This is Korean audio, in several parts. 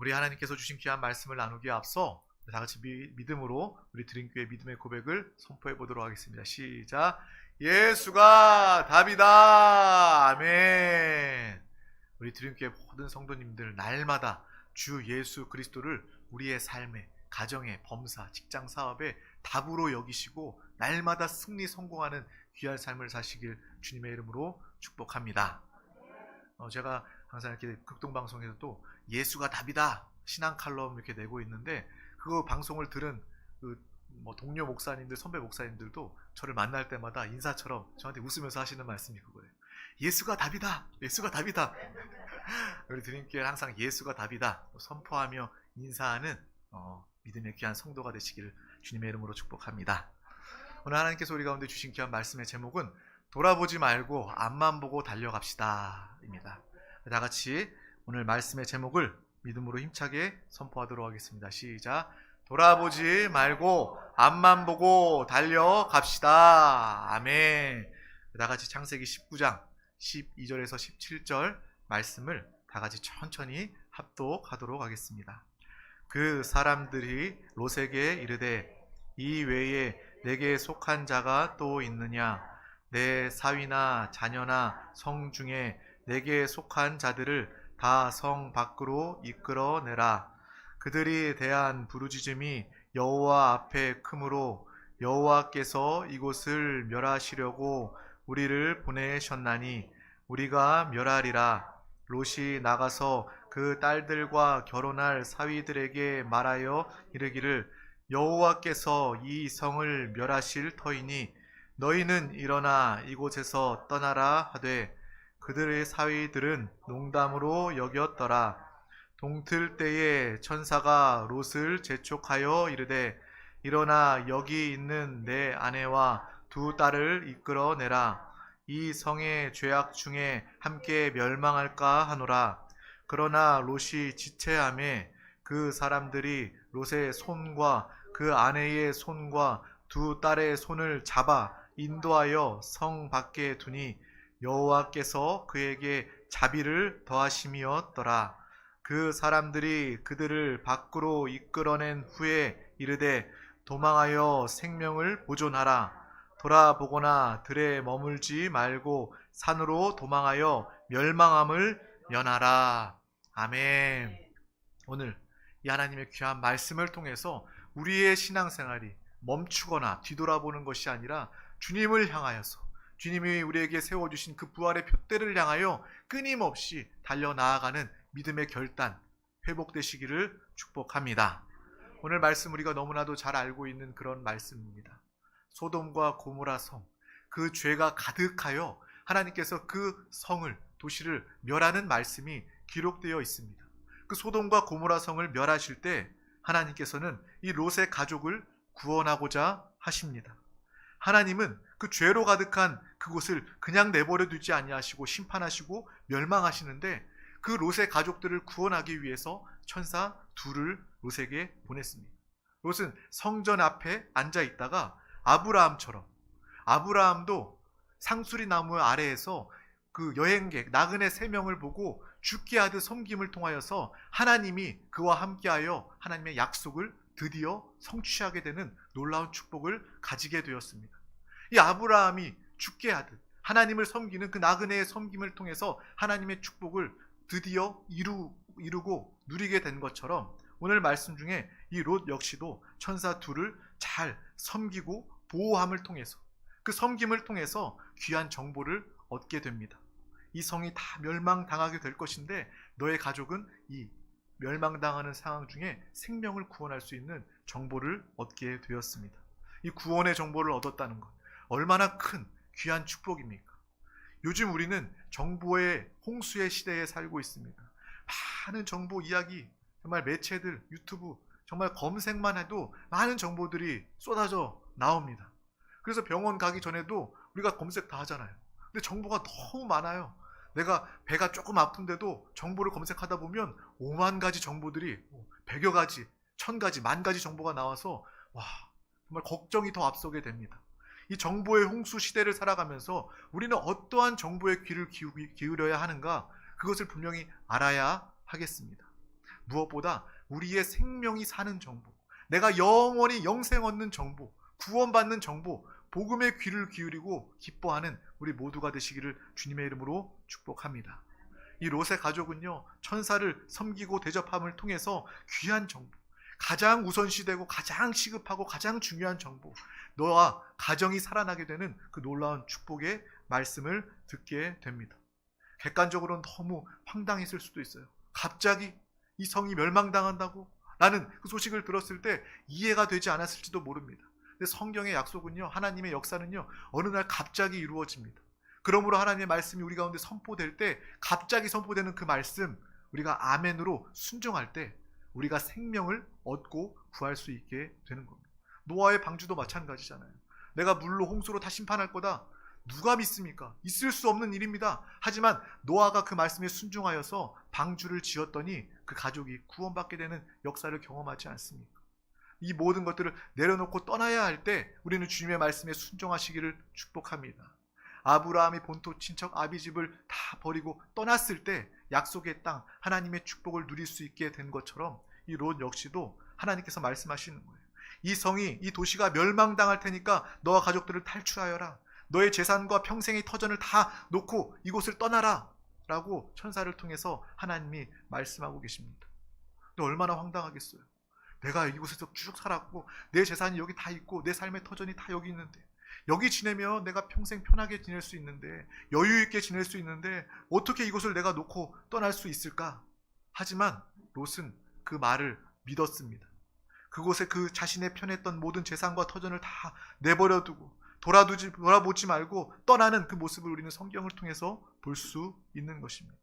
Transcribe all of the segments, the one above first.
우리 하나님께서 주신 귀한 말씀을 나누기에 앞서 다 같이 믿음으로 우리 드림교회 믿음의 고백을 선포해 보도록 하겠습니다. 시작. 예수가 답이다. 아멘. 우리 드림교회 모든 성도님들 날마다 주 예수 그리스도를 우리의 삶에, 가정에, 범사, 직장 사업에 답으로 여기시고 날마다 승리 성공하는 귀한 삶을 사시길 주님의 이름으로 축복합니다. 제가 항상 이렇게 극동방송에서도 예수가 답이다 신앙 칼럼 이렇게 내고 있는데, 그거 방송을 들은 동료 목사님들, 선배 목사님들도 저를 만날 때마다 인사처럼 저한테 웃으면서 하시는 말씀이 그거예요. 예수가 답이다. 예수가 답이다. 우리 드림교회는 항상 예수가 답이다 선포하며 인사하는 믿음의 귀한 성도가 되시기를 주님의 이름으로 축복합니다. 오늘 하나님께서 우리 가운데 주신 귀한 말씀의 제목은 돌아보지 말고 앞만 보고 달려갑시다 입니다. 다 같이 오늘 말씀의 제목을 믿음으로 힘차게 선포하도록 하겠습니다. 시작. 돌아보지 말고 앞만 보고 달려갑시다. 아멘. 다 같이 창세기 19장 12절에서 17절 말씀을 다 같이 천천히 합독하도록 하겠습니다. 그 사람들이 롯에게 이르되 이 외에 내게 속한 자가 또 있느냐? 내 사위나 자녀나 성 중에 내게 속한 자들을 다 성 밖으로 이끌어내라. 그들이 대한 부르짖음이 여호와 앞에 크므로 여호와께서 이곳을 멸하시려고 우리를 보내셨나니 우리가 멸하리라. 롯이 나가서 그 딸들과 결혼할 사위들에게 말하여 이르기를 여호와께서 이 성을 멸하실 터이니 너희는 일어나 이곳에서 떠나라 하되, 그들의 사위들은 농담으로 여겼더라. 동틀 때에 천사가 롯을 재촉하여 이르되 일어나 여기 있는 내 아내와 두 딸을 이끌어내라. 이 성의 죄악 중에 함께 멸망할까 하노라. 그러나 롯이 지체하매 그 사람들이 롯의 손과 그 아내의 손과 두 딸의 손을 잡아 인도하여 성 밖에 두니 여호와께서 그에게 자비를 더하심이었더라. 그 사람들이 그들을 밖으로 이끌어낸 후에 이르되 도망하여 생명을 보존하라. 돌아보거나 들에 머물지 말고 산으로 도망하여 멸망함을 면하라. 아멘. 오늘 이 하나님의 귀한 말씀을 통해서 우리의 신앙생활이 멈추거나 뒤돌아보는 것이 아니라 주님을 향하여서, 주님이 우리에게 세워주신 그 부활의 표대를 향하여 끊임없이 달려나아가는 믿음의 결단 회복되시기를 축복합니다. 오늘 말씀 우리가 너무나도 잘 알고 있는 그런 말씀입니다. 소돔과 고모라 성, 그 죄가 가득하여 하나님께서 그 성을, 도시를 멸하는 말씀이 기록되어 있습니다. 그 소돔과 고모라 성을 멸하실 때 하나님께서는 이 롯의 가족을 구원하고자 하십니다. 하나님은 그 죄로 가득한 그곳을 그냥 내버려 두지 아니하시고 심판하시고 멸망하시는데, 그 롯의 가족들을 구원하기 위해서 천사 둘을 롯에게 보냈습니다. 롯은 성전 앞에 앉아 있다가 아브라함처럼, 아브라함도 상수리 나무 아래에서 그 여행객 나그네 3명을 보고 죽게 하듯 섬김을 통하여서 하나님이 그와 함께하여 하나님의 약속을 드디어 성취하게 되는 놀라운 축복을 가지게 되었습니다. 이 아브라함이 죽게 하듯 하나님을 섬기는 그 나그네의 섬김을 통해서 하나님의 축복을 드디어 이루고 누리게 된 것처럼, 오늘 말씀 중에 이 롯 역시도 천사 둘을 잘 섬기고 보호함을 통해서, 그 섬김을 통해서 귀한 정보를 얻게 됩니다. 이 성이 다 멸망당하게 될 것인데 너의 가족은 이 멸망당하는 상황 중에 생명을 구원할 수 있는 정보를 얻게 되었습니다. 이 구원의 정보를 얻었다는 것, 얼마나 큰 귀한 축복입니까? 요즘 우리는 정보의 홍수의 시대에 살고 있습니다. 많은 정보 이야기, 정말 매체들, 유튜브, 정말 검색만 해도 많은 정보들이 쏟아져 나옵니다. 그래서 병원 가기 전에도 우리가 검색 다 하잖아요. 근데 정보가 너무 많아요. 내가 배가 조금 아픈데도 정보를 검색하다 보면 5만 가지 정보들이 100여 가지, 1000가지, 10,000가지 정보가 나와서 정말 걱정이 더 앞서게 됩니다. 이 정보의 홍수 시대를 살아가면서 우리는 어떠한 정보에 귀를 기울여야 하는가, 그것을 분명히 알아야 하겠습니다. 무엇보다 우리의 생명이 사는 정보, 내가 영원히 영생 얻는 정보, 구원받는 정보, 복음의 귀를 기울이고 기뻐하는 우리 모두가 되시기를 주님의 이름으로 축복합니다. 이 롯의 가족은요, 천사를 섬기고 대접함을 통해서 귀한 정보, 가장 우선시되고 가장 시급하고 가장 중요한 정보, 너와 가정이 살아나게 되는 그 놀라운 축복의 말씀을 듣게 됩니다. 객관적으로는 너무 황당했을 수도 있어요. 갑자기 이 성이 멸망당한다고? 라는 그 소식을 들었을 때 이해가 되지 않았을지도 모릅니다. 근데 성경의 약속은요, 하나님의 역사는요, 어느 날 갑자기 이루어집니다. 그러므로 하나님의 말씀이 우리 가운데 선포될 때, 갑자기 선포되는 그 말씀, 우리가 아멘으로 순종할 때 우리가 생명을 얻고 구할 수 있게 되는 겁니다. 노아의 방주도 마찬가지잖아요. 내가 물로 홍수로 다 심판할 거다. 누가 믿습니까? 있을 수 없는 일입니다. 하지만 노아가 그 말씀에 순종하여서 방주를 지었더니 그 가족이 구원받게 되는 역사를 경험하지 않습니까? 이 모든 것들을 내려놓고 떠나야 할 때 우리는 주님의 말씀에 순종하시기를 축복합니다. 아브라함이 본토 친척 아비집을 다 버리고 떠났을 때 약속의 땅, 하나님의 축복을 누릴 수 있게 된 것처럼 이 롯 역시도 하나님께서 말씀하시는 거예요. 이 성이, 이 도시가 멸망당할 테니까 너와 가족들을 탈출하여라. 너의 재산과 평생의 터전을 다 놓고 이곳을 떠나라 라고 천사를 통해서 하나님이 말씀하고 계십니다. 근데 얼마나 황당하겠어요. 내가 이곳에서 쭉 살았고 내 재산이 여기 다 있고 내 삶의 터전이 다 여기 있는데, 여기 지내면 내가 평생 편하게 지낼 수 있는데, 여유 있게 지낼 수 있는데 어떻게 이곳을 내가 놓고 떠날 수 있을까? 하지만 롯은 그 말을 믿었습니다. 그곳에 그 자신의 편했던 모든 재산과 터전을 다 내버려두고 돌아보지 말고 떠나는 그 모습을 우리는 성경을 통해서 볼 수 있는 것입니다.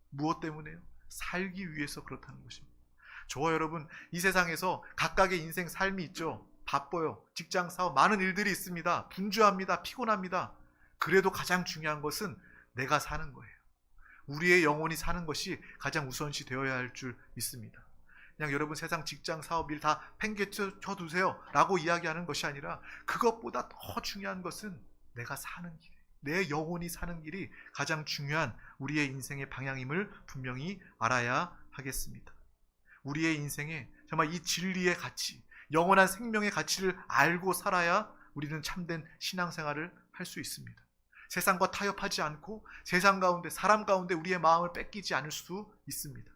무엇 때문에요? 살기 위해서 그렇다는 것입니다. 저와 여러분, 이 세상에서 각각의 인생 삶이 있죠. 바빠요. 직장, 사업, 많은 일들이 있습니다. 분주합니다. 피곤합니다. 그래도 가장 중요한 것은 내가 사는 거예요. 우리의 영혼이 사는 것이 가장 우선시 되어야 할 줄 믿습니다. 그냥 여러분 세상 직장, 사업, 일 다 팽개쳐 두세요 라고 이야기하는 것이 아니라, 그것보다 더 중요한 것은 내가 사는 길, 내 영혼이 사는 길이 가장 중요한 우리의 인생의 방향임을 분명히 알아야 하겠습니다. 우리의 인생에 정말 이 진리의 가치, 영원한 생명의 가치를 알고 살아야 우리는 참된 신앙생활을 할 수 있습니다. 세상과 타협하지 않고 세상 가운데, 사람 가운데 우리의 마음을 뺏기지 않을 수 있습니다.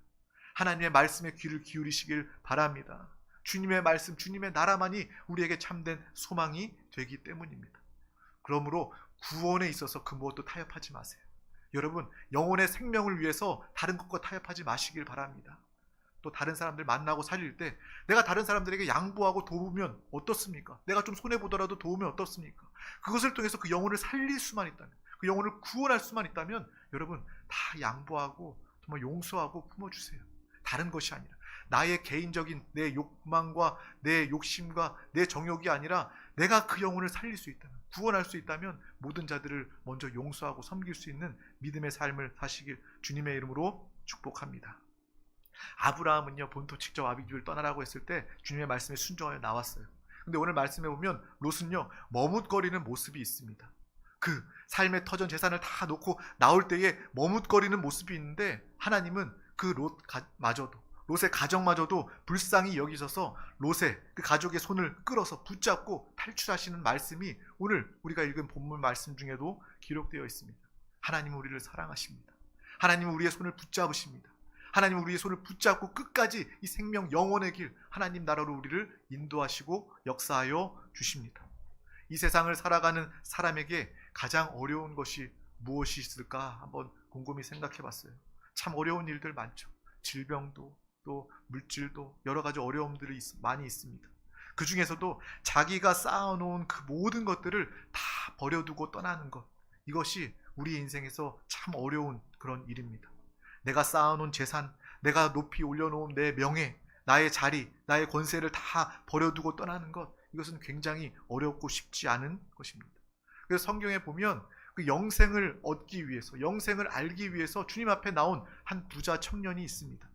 하나님의 말씀에 귀를 기울이시길 바랍니다. 주님의 말씀, 주님의 나라만이 우리에게 참된 소망이 되기 때문입니다. 그러므로 구원에 있어서 그 무엇도 타협하지 마세요. 여러분, 영혼의 생명을 위해서 다른 것과 타협하지 마시길 바랍니다. 또 다른 사람들 만나고 살릴 때 내가 다른 사람들에게 양보하고 도우면 어떻습니까? 내가 좀 손해보더라도 도우면 어떻습니까? 그것을 통해서 그 영혼을 살릴 수만 있다면, 그 영혼을 구원할 수만 있다면 여러분, 다 양보하고 정말 용서하고 품어주세요. 다른 것이 아니라 나의 개인적인 내 욕망과 내 욕심과 내 정욕이 아니라 내가 그 영혼을 살릴 수 있다면, 구원할 수 있다면 모든 자들을 먼저 용서하고 섬길 수 있는 믿음의 삶을 사시길 주님의 이름으로 축복합니다. 아브라함은요, 본토 친척 아비집을 떠나라고 했을 때 주님의 말씀에 순종하여 나왔어요. 근데 오늘 말씀에 보면 롯은요, 머뭇거리는 모습이 있습니다. 그 삶의 터전 재산을 다 놓고 나올 때에 머뭇거리는 모습이 있는데, 하나님은 그 롯의 가정마저도 불쌍히 여기셔서 롯의 그 가족의 손을 끌어서 붙잡고 탈출하시는 말씀이 오늘 우리가 읽은 본문 말씀 중에도 기록되어 있습니다. 하나님은 우리를 사랑하십니다. 하나님은 우리의 손을 붙잡으십니다. 하나님은 우리의 손을 붙잡고 끝까지 이 생명 영원의 길, 하나님 나라로 우리를 인도하시고 역사하여 주십니다. 이 세상을 살아가는 사람에게 가장 어려운 것이 무엇이 있을까 한번 곰곰이 생각해 봤어요. 참 어려운 일들 많죠. 질병도, 또 물질도, 여러 가지 어려움들이 많이 있습니다. 그 중에서도 자기가 쌓아놓은 그 모든 것들을 다 버려두고 떠나는 것, 이것이 우리 인생에서 참 어려운 그런 일입니다. 내가 쌓아놓은 재산, 내가 높이 올려놓은 내 명예, 나의 자리, 나의 권세를 다 버려두고 떠나는 것, 이것은 굉장히 어렵고 쉽지 않은 것입니다. 그래서 성경에 보면 그 영생을 얻기 위해서, 영생을 알기 위해서 주님 앞에 나온 한 부자 청년이 있습니다.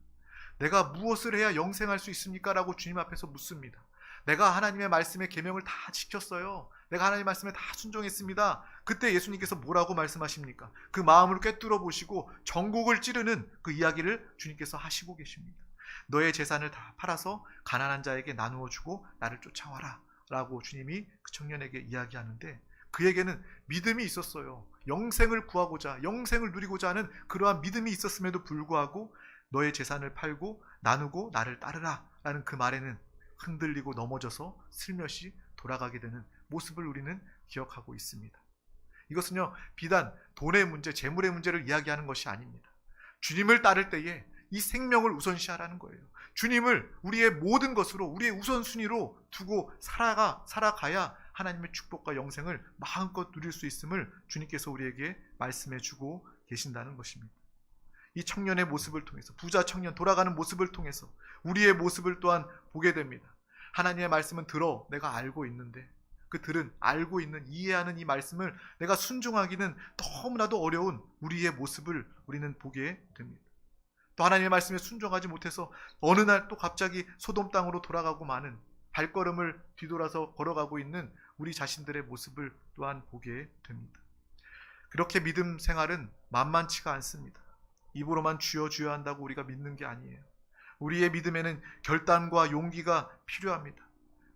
내가 무엇을 해야 영생할 수 있습니까? 라고 주님 앞에서 묻습니다. 내가 하나님의 말씀의 계명을 다 지켰어요. 내가 하나님의 말씀에 다 순종했습니다. 그때 예수님께서 뭐라고 말씀하십니까? 그 마음을 꿰뚫어 보시고 전곡을 찌르는 그 이야기를 주님께서 하시고 계십니다. 너의 재산을 다 팔아서 가난한 자에게 나누어 주고 나를 쫓아와라 라고 주님이 그 청년에게 이야기하는데, 그에게는 믿음이 있었어요. 영생을 구하고자, 영생을 누리고자 하는 그러한 믿음이 있었음에도 불구하고 너의 재산을 팔고 나누고 나를 따르라 라는 그 말에는 흔들리고 넘어져서 슬며시 돌아가게 되는 모습을 우리는 기억하고 있습니다. 이것은요, 비단 돈의 문제, 재물의 문제를 이야기하는 것이 아닙니다. 주님을 따를 때에 이 생명을 우선시하라는 거예요. 주님을 우리의 모든 것으로, 우리의 우선순위로 두고 살아가야 하나님의 축복과 영생을 마음껏 누릴 수 있음을 주님께서 우리에게 말씀해 주고 계신다는 것입니다. 이 청년의 모습을 통해서, 부자 청년 돌아가는 모습을 통해서 우리의 모습을 또한 보게 됩니다. 하나님의 말씀은 들어 내가 알고 있는데, 그 들은, 알고 있는, 이해하는 이 말씀을 내가 순종하기는 너무나도 어려운 우리의 모습을 우리는 보게 됩니다. 또 하나님의 말씀에 순종하지 못해서 어느 날 또 갑자기 소돔 땅으로 돌아가고 마는, 발걸음을 뒤돌아서 걸어가고 있는 우리 자신들의 모습을 또한 보게 됩니다. 그렇게 믿음 생활은 만만치가 않습니다. 입으로만 주여 주여 한다고 우리가 믿는 게 아니에요. 우리의 믿음에는 결단과 용기가 필요합니다.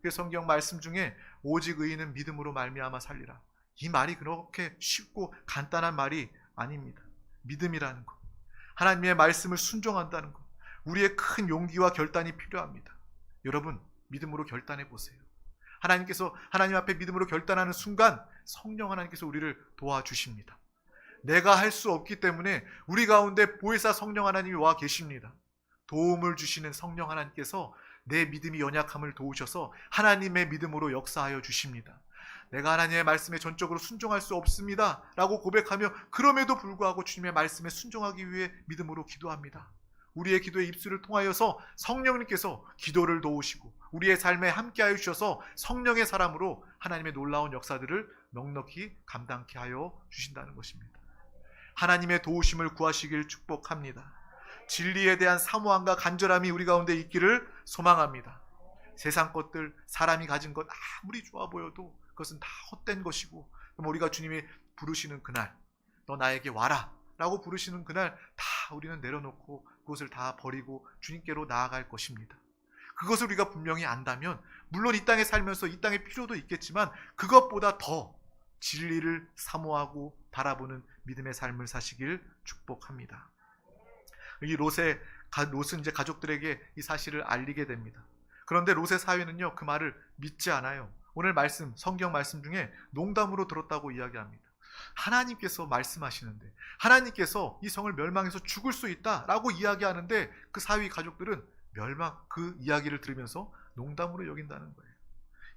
그 성경 말씀 중에 오직 의인은 믿음으로 말미암아 살리라, 이 말이 그렇게 쉽고 간단한 말이 아닙니다. 믿음이라는 것, 하나님의 말씀을 순종한다는 것, 우리의 큰 용기와 결단이 필요합니다. 여러분, 믿음으로 결단해 보세요. 하나님께서, 하나님 앞에 믿음으로 결단하는 순간 성령 하나님께서 우리를 도와주십니다. 내가 할 수 없기 때문에 우리 가운데 보혜사 성령 하나님이 와 계십니다. 도움을 주시는 성령 하나님께서 내 믿음이 연약함을 도우셔서 하나님의 믿음으로 역사하여 주십니다. 내가 하나님의 말씀에 전적으로 순종할 수 없습니다 라고 고백하며, 그럼에도 불구하고 주님의 말씀에 순종하기 위해 믿음으로 기도합니다. 우리의 기도의 입술을 통하여서 성령님께서 기도를 도우시고 우리의 삶에 함께하여 주셔서 성령의 사람으로 하나님의 놀라운 역사들을 넉넉히 감당케 하여 주신다는 것입니다. 하나님의 도우심을 구하시길 축복합니다. 진리에 대한 사모함과 간절함이 우리 가운데 있기를 소망합니다. 세상 것들, 사람이 가진 것 아무리 좋아 보여도 그것은 다 헛된 것이고, 우리가 주님이 부르시는 그날, 너 나에게 와라 라고 부르시는 그날 다 우리는 내려놓고 그것을 다 버리고 주님께로 나아갈 것입니다. 그것을 우리가 분명히 안다면, 물론 이 땅에 살면서 이 땅의 필요도 있겠지만 그것보다 더 진리를 사모하고 바라보는 믿음의 삶을 사시길 축복합니다. 이 롯은 이제 가족들에게 이 사실을 알리게 됩니다. 그런데 롯의 사위는요, 그 말을 믿지 않아요. 오늘 말씀, 성경 말씀 중에 농담으로 들었다고 이야기합니다. 하나님께서 말씀하시는데, 하나님께서 이 성을 멸망해서 죽을 수 있다라고 이야기하는데, 그 사위 가족들은 그 이야기를 들으면서 농담으로 여긴다는 거예요.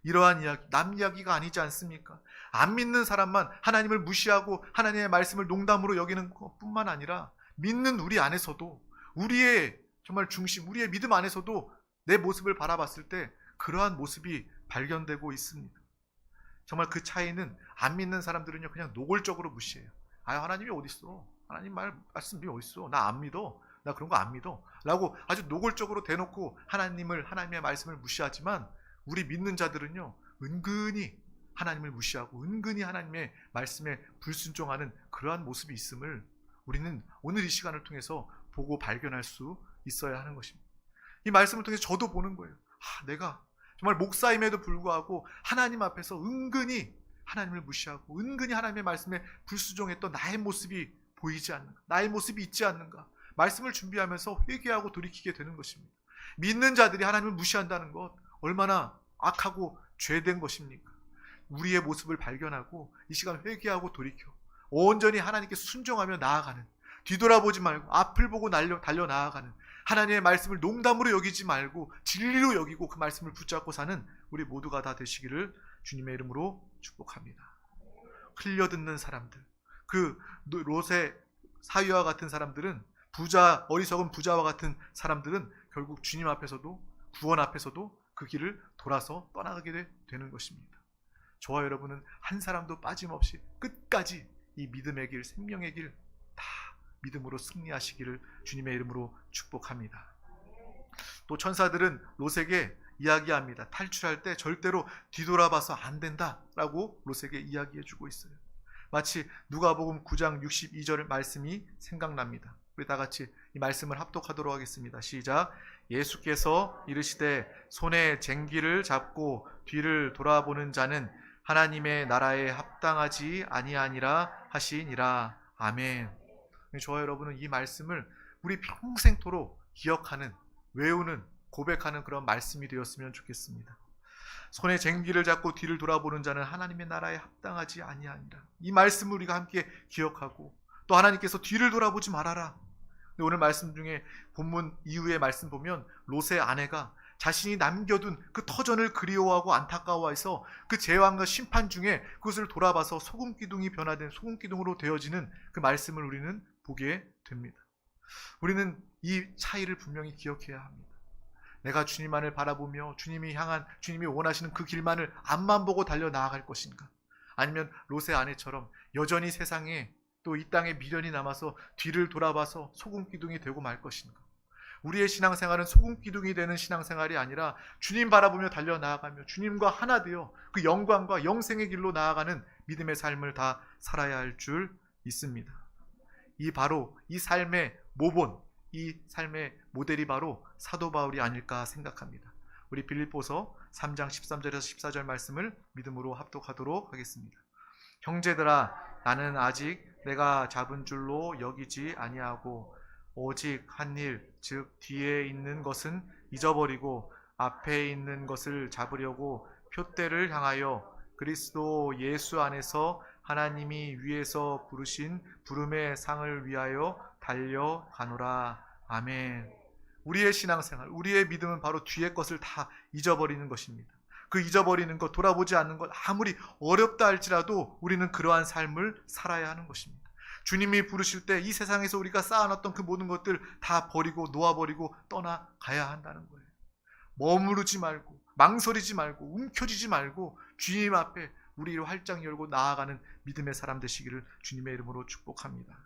이러한 이야기, 남 이야기가 아니지 않습니까? 안 믿는 사람만 하나님을 무시하고 하나님의 말씀을 농담으로 여기는 것뿐만 아니라, 믿는 우리 안에서도, 우리의 정말 중심, 우리의 믿음 안에서도 내 모습을 바라봤을 때 그러한 모습이 발견되고 있습니다. 정말 그 차이는, 안 믿는 사람들은요 그냥 노골적으로 무시해요. 하나님이 어디 있어? 하나님 말씀이 어디 있어? 나 안 믿어. 나 그런 거 안 믿어. 라고 아주 노골적으로 대놓고 하나님의 말씀을 무시하지만, 우리 믿는 자들은요 은근히 하나님을 무시하고 은근히 하나님의 말씀에 불순종하는 그러한 모습이 있음을 우리는 오늘 이 시간을 통해서 보고 발견할 수 있어야 하는 것입니다. 이 말씀을 통해서 저도 보는 거예요. 내가 정말 목사임에도 불구하고 하나님 앞에서 은근히 하나님을 무시하고 은근히 하나님의 말씀에 불순종했던 나의 모습이 보이지 않는가, 나의 모습이 있지 않는가, 말씀을 준비하면서 회개하고 돌이키게 되는 것입니다. 믿는 자들이 하나님을 무시한다는 것, 얼마나 악하고 죄된 것입니까? 우리의 모습을 발견하고 이 시간 회개하고 돌이켜 온전히 하나님께 순종하며 나아가는, 뒤돌아보지 말고 앞을 보고 달려 나아가는, 하나님의 말씀을 농담으로 여기지 말고 진리로 여기고 그 말씀을 붙잡고 사는 우리 모두가 다 되시기를 주님의 이름으로 축복합니다. 흘려듣는 사람들, 그 롯의 사위와 같은 사람들은, 어리석은 부자와 같은 사람들은 결국 주님 앞에서도, 구원 앞에서도 그 길을 돌아서 떠나가게 되는 것입니다. 저와 여러분은 한 사람도 빠짐없이 끝까지 이 믿음의 길, 생명의 길 다 믿음으로 승리하시기를 주님의 이름으로 축복합니다. 또 천사들은 롯에게 이야기합니다. 탈출할 때 절대로 뒤돌아봐서 안 된다라고 롯에게 이야기해주고 있어요. 마치 누가복음 9장 62절 말씀이 생각납니다. 우리 다 같이 이 말씀을 합독하도록 하겠습니다. 시작. 예수께서 이르시되 손에 쟁기를 잡고 뒤를 돌아보는 자는 하나님의 나라에 합당하지 아니하니라 하시니라. 아멘. 저와 여러분은 이 말씀을 우리 평생토록 기억하는, 외우는, 고백하는 그런 말씀이 되었으면 좋겠습니다. 손에 쟁기를 잡고 뒤를 돌아보는 자는 하나님의 나라에 합당하지 아니하니라. 이 말씀을 우리가 함께 기억하고, 또 하나님께서 뒤를 돌아보지 말아라. 오늘 말씀 중에 본문 이후의 말씀 보면 롯의 아내가 자신이 남겨둔 그 터전을 그리워하고 안타까워해서 그 재앙과 심판 중에 그것을 돌아봐서 소금기둥이 변화된 소금기둥으로 되어지는 그 말씀을 우리는 보게 됩니다. 우리는 이 차이를 분명히 기억해야 합니다. 내가 주님만을 바라보며 주님이 원하시는 그 길만을 앞만 보고 달려 나아갈 것인가? 아니면 롯의 아내처럼 여전히 세상에 또 이 땅에 미련이 남아서 뒤를 돌아봐서 소금기둥이 되고 말 것인가? 우리의 신앙생활은 소금기둥이 되는 신앙생활이 아니라 주님 바라보며 달려 나아가며 주님과 하나 되어 그 영광과 영생의 길로 나아가는 믿음의 삶을 다 살아야 할 줄 믿습니다. 바로 이 삶의 모본, 이 삶의 모델이 바로 사도 바울이 아닐까 생각합니다. 우리 빌립보서 3장 13절에서 14절 말씀을 믿음으로 합독하도록 하겠습니다. 형제들아, 나는 아직 내가 잡은 줄로 여기지 아니하고 오직 한 일, 즉 뒤에 있는 것은 잊어버리고 앞에 있는 것을 잡으려고 표대를 향하여 그리스도 예수 안에서 하나님이 위에서 부르신 부름의 상을 위하여 달려가노라. 아멘. 우리의 신앙생활, 우리의 믿음은 바로 뒤의 것을 다 잊어버리는 것입니다. 그 잊어버리는 것, 돌아보지 않는 것, 아무리 어렵다 할지라도 우리는 그러한 삶을 살아야 하는 것입니다. 주님이 부르실 때 이 세상에서 우리가 쌓아놨던 그 모든 것들 다 버리고 놓아버리고 떠나가야 한다는 거예요. 머무르지 말고, 망설이지 말고, 움켜쥐지 말고 주님 앞에 우리를 활짝 열고 나아가는 믿음의 사람 되시기를 주님의 이름으로 축복합니다.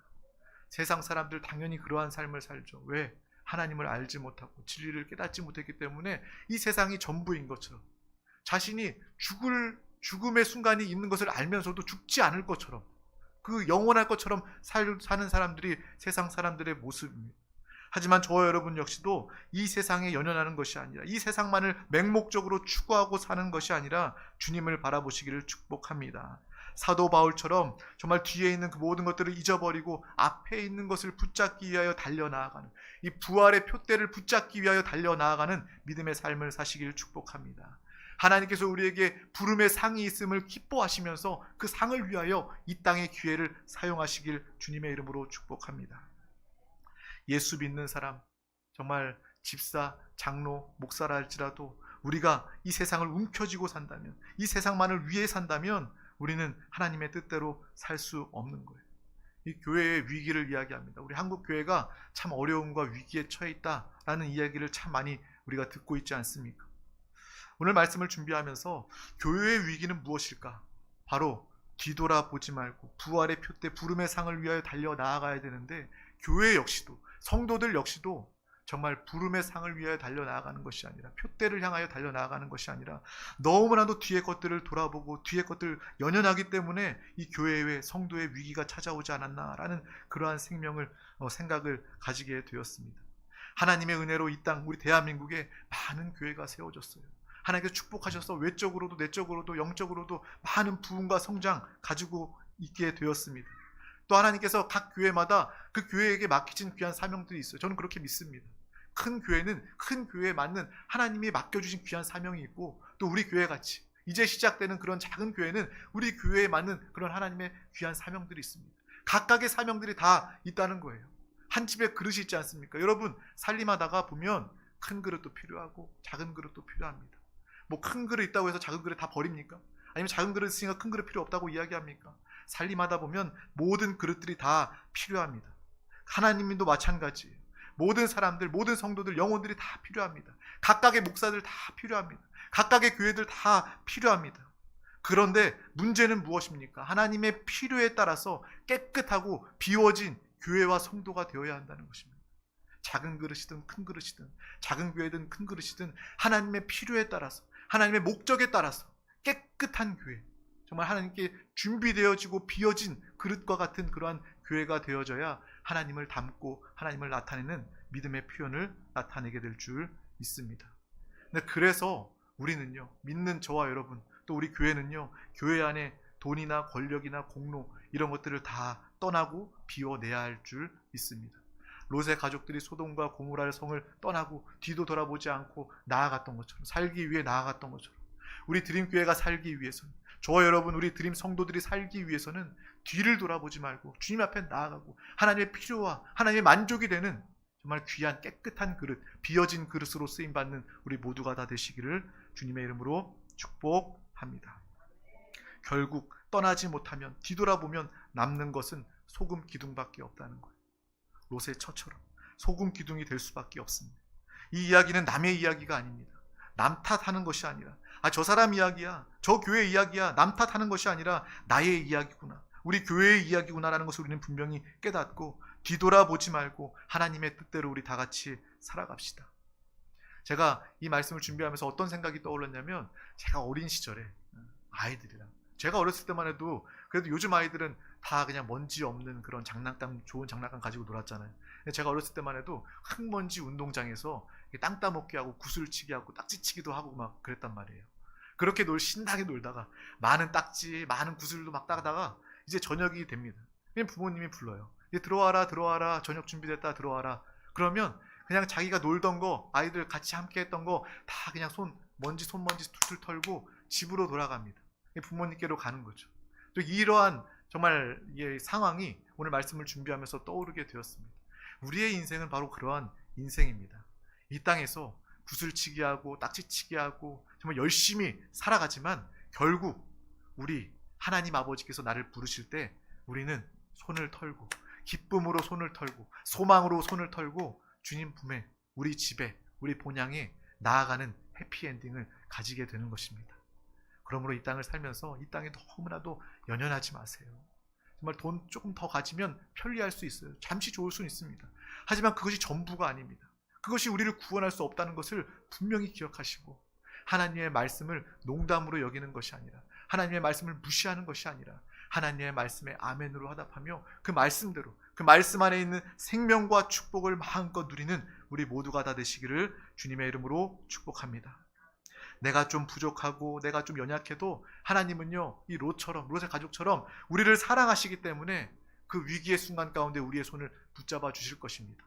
세상 사람들 당연히 그러한 삶을 살죠. 왜? 하나님을 알지 못하고 진리를 깨닫지 못했기 때문에 이 세상이 전부인 것처럼, 자신이 죽음의 순간이 있는 것을 알면서도 죽지 않을 것처럼, 그 영원할 것처럼 사는 사람들이 세상 사람들의 모습입니다. 하지만 저와 여러분 역시도 이 세상에 연연하는 것이 아니라, 이 세상만을 맹목적으로 추구하고 사는 것이 아니라 주님을 바라보시기를 축복합니다. 사도 바울처럼 정말 뒤에 있는 그 모든 것들을 잊어버리고 앞에 있는 것을 붙잡기 위하여 달려나아가는, 이 부활의 표대를 붙잡기 위하여 달려나아가는 믿음의 삶을 사시기를 축복합니다. 하나님께서 우리에게 부름의 상이 있음을 기뻐하시면서 그 상을 위하여 이 땅의 기회를 사용하시길 주님의 이름으로 축복합니다. 예수 믿는 사람, 정말 집사, 장로, 목사라 할지라도 우리가 이 세상을 움켜쥐고 산다면, 이 세상만을 위해 산다면 우리는 하나님의 뜻대로 살 수 없는 거예요. 이 교회의 위기를 이야기합니다. 우리 한국 교회가 참 어려움과 위기에 처해 있다라는 이야기를 참 많이 우리가 듣고 있지 않습니까? 오늘 말씀을 준비하면서 교회의 위기는 무엇일까? 바로 뒤돌아보지 말고 부활의 표대, 부름의 상을 위하여 달려 나아가야 되는데, 교회 역시도, 성도들 역시도 정말 부름의 상을 위하여 달려 나아가는 것이 아니라, 표대를 향하여 달려 나아가는 것이 아니라 너무나도 뒤의 것들을 돌아보고 뒤의 것들을 연연하기 때문에 이 교회의 성도의 위기가 찾아오지 않았나라는 그러한 생각을 가지게 되었습니다. 하나님의 은혜로 이 땅, 우리 대한민국에 많은 교회가 세워졌어요. 하나님께서 축복하셔서 외적으로도 내적으로도 영적으로도 많은 부흥과 성장 가지고 있게 되었습니다. 또 하나님께서 각 교회마다 그 교회에게 맡기신 귀한 사명들이 있어요. 저는 그렇게 믿습니다. 큰 교회는 큰 교회에 맞는 하나님이 맡겨주신 귀한 사명이 있고, 또 우리 교회같이 이제 시작되는 그런 작은 교회는 우리 교회에 맞는 그런 하나님의 귀한 사명들이 있습니다. 각각의 사명들이 다 있다는 거예요. 한 집에 그릇이 있지 않습니까? 여러분, 살림하다가 보면 큰 그릇도 필요하고 작은 그릇도 필요합니다. 뭐 큰 그릇 있다고 해서 작은 그릇 다 버립니까? 아니면 작은 그릇 있으니까 큰 그릇 필요 없다고 이야기합니까? 살림하다 보면 모든 그릇들이 다 필요합니다. 하나님도 마찬가지예요. 모든 사람들, 모든 성도들, 영혼들이 다 필요합니다. 각각의 목사들 다 필요합니다. 각각의 교회들 다 필요합니다. 그런데 문제는 무엇입니까? 하나님의 필요에 따라서 깨끗하고 비워진 교회와 성도가 되어야 한다는 것입니다. 작은 그릇이든 큰 그릇이든, 작은 교회든 큰 그릇이든 하나님의 필요에 따라서, 하나님의 목적에 따라서 깨끗한 교회, 정말 하나님께 준비되어지고 비워진 그릇과 같은 그러한 교회가 되어져야 하나님을 닮고 하나님을 나타내는 믿음의 표현을 나타내게 될 줄 믿습니다. 그래서 우리는요, 믿는 저와 여러분, 또 우리 교회는요, 교회 안에 돈이나 권력이나 공로 이런 것들을 다 떠나고 비워내야 할 줄 믿습니다. 롯의 가족들이 소돔과 고모라의 성을 떠나고 뒤도 돌아보지 않고 나아갔던 것처럼, 살기 위해 나아갔던 것처럼, 우리 드림교회가 살기 위해서는, 저와 여러분, 우리 드림 성도들이 살기 위해서는 뒤를 돌아보지 말고 주님 앞에 나아가고 하나님의 필요와 하나님의 만족이 되는 정말 귀한 깨끗한 그릇, 비어진 그릇으로 쓰임받는 우리 모두가 다 되시기를 주님의 이름으로 축복합니다. 결국 떠나지 못하면, 뒤돌아보면 남는 것은 소금 기둥밖에 없다는 거예요. 롯의 처처럼 소금 기둥이 될 수밖에 없습니다. 이 이야기는 남의 이야기가 아닙니다. 남 탓하는 것이 아니라, 저 사람 이야기야, 저 교회 이야기야, 남 탓하는 것이 아니라 나의 이야기구나, 우리 교회의 이야기구나라는 것을 우리는 분명히 깨닫고 뒤돌아보지 말고 하나님의 뜻대로 우리 다 같이 살아갑시다. 제가 이 말씀을 준비하면서 어떤 생각이 떠올랐냐면, 제가 어린 시절에 아이들이랑, 제가 어렸을 때만 해도 그래도 요즘 아이들은 다 그냥 먼지 없는 그런 장난감, 좋은 장난감 가지고 놀았잖아요. 근데 제가 어렸을 때만 해도 흙먼지 운동장에서 땅 따먹기 하고 구슬치기 하고 딱지치기도 하고 막 그랬단 말이에요. 그렇게 신나게 놀다가 많은 딱지, 많은 구슬도 막 따다가 이제 저녁이 됩니다. 그냥 부모님이 불러요. 이제 들어와라, 들어와라, 저녁 준비됐다, 들어와라. 그러면 그냥 자기가 놀던 거, 아이들 같이 함께 했던 거 다 그냥 손먼지 툴툴 털고 집으로 돌아갑니다. 부모님께로 가는 거죠. 이러한 정말 이 상황이 오늘 말씀을 준비하면서 떠오르게 되었습니다. 우리의 인생은 바로 그러한 인생입니다. 이 땅에서 구슬치기 하고 딱지치기 하고 정말 열심히 살아가지만 결국 우리 하나님 아버지께서 나를 부르실 때 우리는 손을 털고, 기쁨으로 손을 털고, 소망으로 손을 털고 주님 품에, 우리 집에, 우리 본향에 나아가는 해피엔딩을 가지게 되는 것입니다. 그러므로 이 땅을 살면서 이 땅에 너무나도 연연하지 마세요. 정말 돈 조금 더 가지면 편리할 수 있어요. 잠시 좋을 수는 있습니다. 하지만 그것이 전부가 아닙니다. 그것이 우리를 구원할 수 없다는 것을 분명히 기억하시고, 하나님의 말씀을 농담으로 여기는 것이 아니라, 하나님의 말씀을 무시하는 것이 아니라 하나님의 말씀에 아멘으로 화답하며 그 말씀대로, 그 말씀 안에 있는 생명과 축복을 마음껏 누리는 우리 모두가 다 되시기를 주님의 이름으로 축복합니다. 내가 좀 부족하고 내가 좀 연약해도 하나님은요, 이 롯처럼, 롯의 가족처럼 우리를 사랑하시기 때문에 그 위기의 순간 가운데 우리의 손을 붙잡아 주실 것입니다.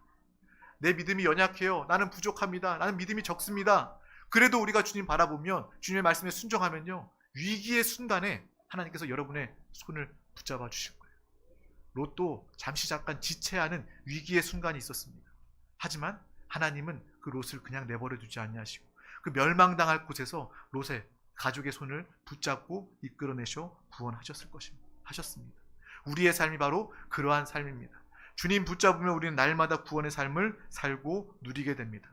내 믿음이 연약해요, 나는 부족합니다, 나는 믿음이 적습니다. 그래도 우리가 주님 바라보면, 주님의 말씀에 순종하면요, 위기의 순간에 하나님께서 여러분의 손을 붙잡아 주실 거예요. 롯도 잠시 잠깐 지체하는 위기의 순간이 있었습니다. 하지만 하나님은 그 롯을 그냥 내버려 두지 아니하시고 그 멸망당할 곳에서 롯의 가족의 손을 붙잡고 이끌어내셔 구원하셨을 것입니다. 하셨습니다. 우리의 삶이 바로 그러한 삶입니다. 주님 붙잡으면 우리는 날마다 구원의 삶을 살고 누리게 됩니다.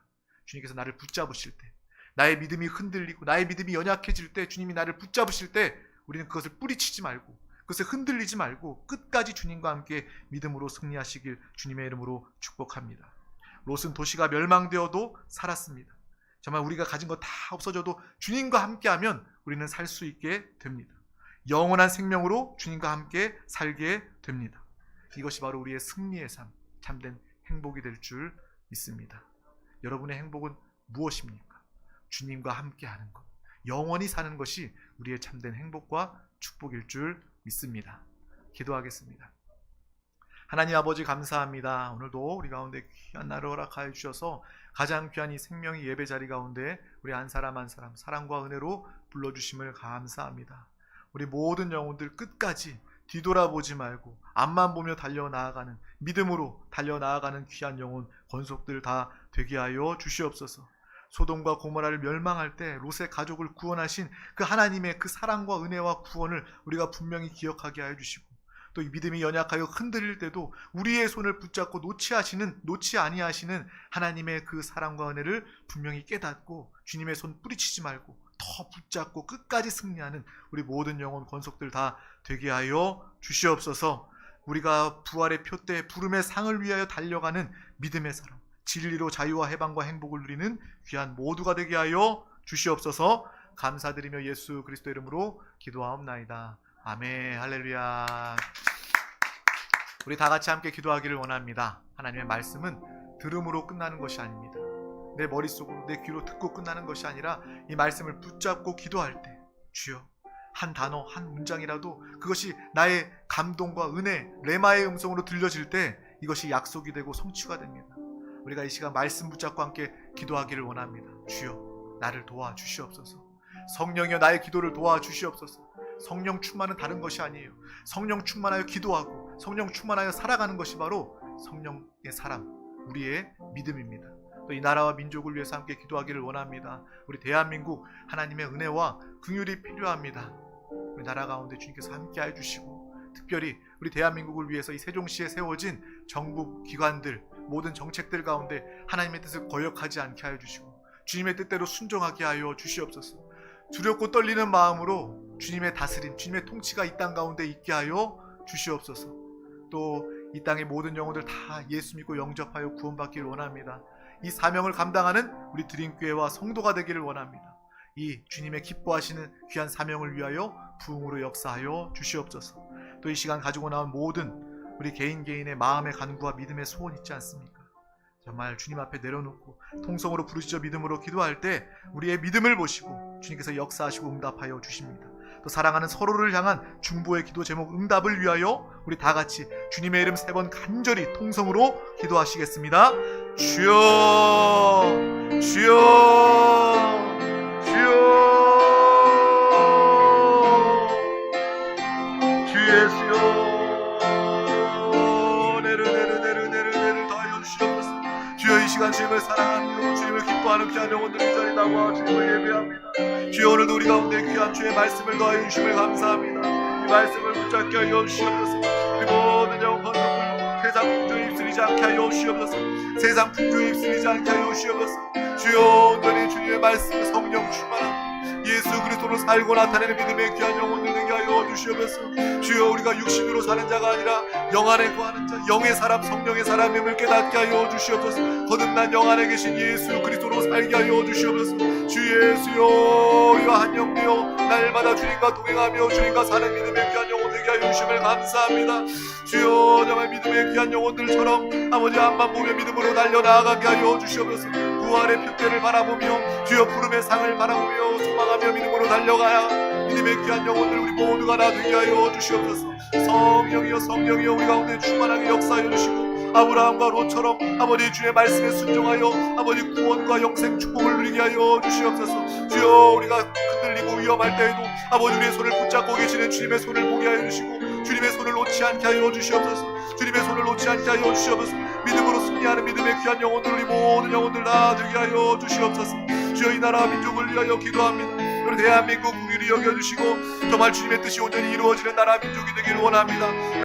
주님께서 나를 붙잡으실 때, 나의 믿음이 흔들리고 나의 믿음이 연약해질 때, 주님이 나를 붙잡으실 때 우리는 그것을 뿌리치지 말고, 그것을 흔들리지 말고 끝까지 주님과 함께 믿음으로 승리하시길 주님의 이름으로 축복합니다. 롯은 도시가 멸망되어도 살았습니다. 정말 우리가 가진 거 다 없어져도 주님과 함께하면 우리는 살 수 있게 됩니다. 영원한 생명으로 주님과 함께 살게 됩니다. 이것이 바로 우리의 승리의 삶, 참된 행복이 될 줄 믿습니다. 여러분의 행복은 무엇입니까? 주님과 함께하는 것, 영원히 사는 것이 우리의 참된 행복과 축복일 줄 믿습니다. 기도하겠습니다. 하나님 아버지 감사합니다. 오늘도 우리 가운데 귀한 날을 허락하여 주셔서 가장 귀한 이 생명의 예배 자리 가운데 우리 한 사람 한 사람 사랑과 은혜로 불러주심을 감사합니다. 우리 모든 영혼들 끝까지 뒤돌아보지 말고 앞만 보며 달려나아가는, 믿음으로 달려나아가는 귀한 영혼 권속들 다 되게 하여 주시옵소서. 소돔과 고모라를 멸망할 때 롯의 가족을 구원하신 그 하나님의 그 사랑과 은혜와 구원을 우리가 분명히 기억하게 하여 주시고, 또 이 믿음이 연약하여 흔들릴 때도 우리의 손을 붙잡고 놓지 아니하시는 하나님의 그 사랑과 은혜를 분명히 깨닫고 주님의 손 뿌리치지 말고 더 붙잡고 끝까지 승리하는 우리 모든 영혼 권속들 다 되게 하여 주시옵소서. 우리가 부활의 표대 부름의 상을 위하여 달려가는 믿음의 사람, 진리로 자유와 해방과 행복을 누리는 귀한 모두가 되게 하여 주시옵소서. 감사드리며 예수 그리스도 이름으로 기도하옵나이다. 아멘. 할렐루야. 우리 다 같이 함께 기도하기를 원합니다. 하나님의 말씀은 들음으로 끝나는 것이 아닙니다. 내 머릿속으로 내 귀로 듣고 끝나는 것이 아니라 이 말씀을 붙잡고 기도할 때 주여 한 단어 한 문장이라도 그것이 나의 감동과 은혜 레마의 음성으로 들려질 때 이것이 약속이 되고 성취가 됩니다. 우리가 이 시간 말씀 붙잡고 함께 기도하기를 원합니다. 주여 나를 도와주시옵소서. 성령이여 나의 기도를 도와주시옵소서. 성령 충만은 다른 것이 아니에요. 성령 충만하여 기도하고 성령 충만하여 살아가는 것이 바로 성령의 사람 우리의 믿음입니다. 또 이 나라와 민족을 위해서 함께 기도하기를 원합니다. 우리 대한민국 하나님의 은혜와 긍휼이 필요합니다. 우리 나라 가운데 주님께서 함께해 주시고 특별히 우리 대한민국을 위해서 이 세종시에 세워진 정부 기관들 모든 정책들 가운데 하나님의 뜻을 거역하지 않게 하여 주시고 주님의 뜻대로 순종하게 하여 주시옵소서. 두렵고 떨리는 마음으로 주님의 다스림 주님의 통치가 이 땅 가운데 있게 하여 주시옵소서. 또 이 땅의 모든 영혼들 다 예수 믿고 영접하여 구원받기를 원합니다. 이 사명을 감당하는 우리 드림교회와 성도가 되기를 원합니다. 이 주님의 기뻐하시는 귀한 사명을 위하여 부흥으로 역사하여 주시옵소서. 또 이 시간 가지고 나온 모든 우리 개인의 마음의 간구와 믿음의 소원 있지 않습니까? 정말 주님 앞에 내려놓고 통성으로 부르시죠 믿음으로 기도할 때 우리의 믿음을 보시고 주님께서 역사하시고 응답하여 주십니다. 또 사랑하는 서로를 향한 중보의 기도 제목 응답을 위하여 우리 다 같이 주님의 이름 3번 간절히 통성으로 기도하시겠습니다. 주여 주여 주여 주 예수여 주여 이 시간 주님을 사랑하며 주님을 기뻐하는 귀한 영혼들 이 자리에 나와 주님을 예배합니다. 주여 오늘도 우리 가운데 귀한 주의 말씀을 더하여 주심을 감사합니다. 이 말씀을 붙잡게 하여 주시옵소서. 우리 모든 영혼 건설물로 세상 풍조에 휩쓸리지 않게 하여 주시옵소서. 세상 풍조에 휩쓸리지 않게 하여 주시옵소서. 주여 온전히 주님의 말씀 성령 충만함 예수 그리스도로 살고 나타내는 믿음의 귀한 영혼들 되게 하여 주시옵소서. 주여 우리가 육신으로 사는 자가 아니라 영 안에 거하는 자 영의 사람 성령의 사람임을 깨닫게 하여 주시옵소서. 거듭난 영 안에 계신 예수 그리스도로 살게 하여 주시옵소서. 주 예수여 우리와 한영되어 날마다 주님과 동행하며 주님과 사는 믿음의 귀한 영혼 되게 하여 주심을 감사합니다. 주여 정말 믿음의 귀한 영혼들처럼 아버지 앞만 보며 믿음으로 달려나가게 하여 주시옵소서. 부활의 표대를 바라보며 주여 부름의 상을 바라보며 소망하며 믿음으로 달려가야 믿음의 귀한 영혼들 우리 모두가 다 되게 하여 주시옵소서. 성령이여 성령이여 우리 가운데 충만하게 역사하여 주시고 아브라함과 롯처럼 아버지 주의 말씀에 순종하여 아버지 구원과 영생 축복을 누리게 하여 주시옵소서. 주여 우리가 흔들리고 위험할 때에도 아버지 우리의 손을 붙잡고 계시는 주님의 손을 보게 하여 주시고 주님의 손을 놓지 않게 하여 주시옵소서. 주님의 손을 놓지 않게 하여 주시옵소서. 믿음으로 승리하는 믿음의 귀한 영혼들 우리 모든 영혼들 다 되게 하여 주시옵소서. 주여 이 나라 민족을 위하여 기도합니다. 우리 대한민국 국민이 여겨주시고 정말 주님의 뜻이 온전히 이루어지는 나라 민족이 되기를 원합니다.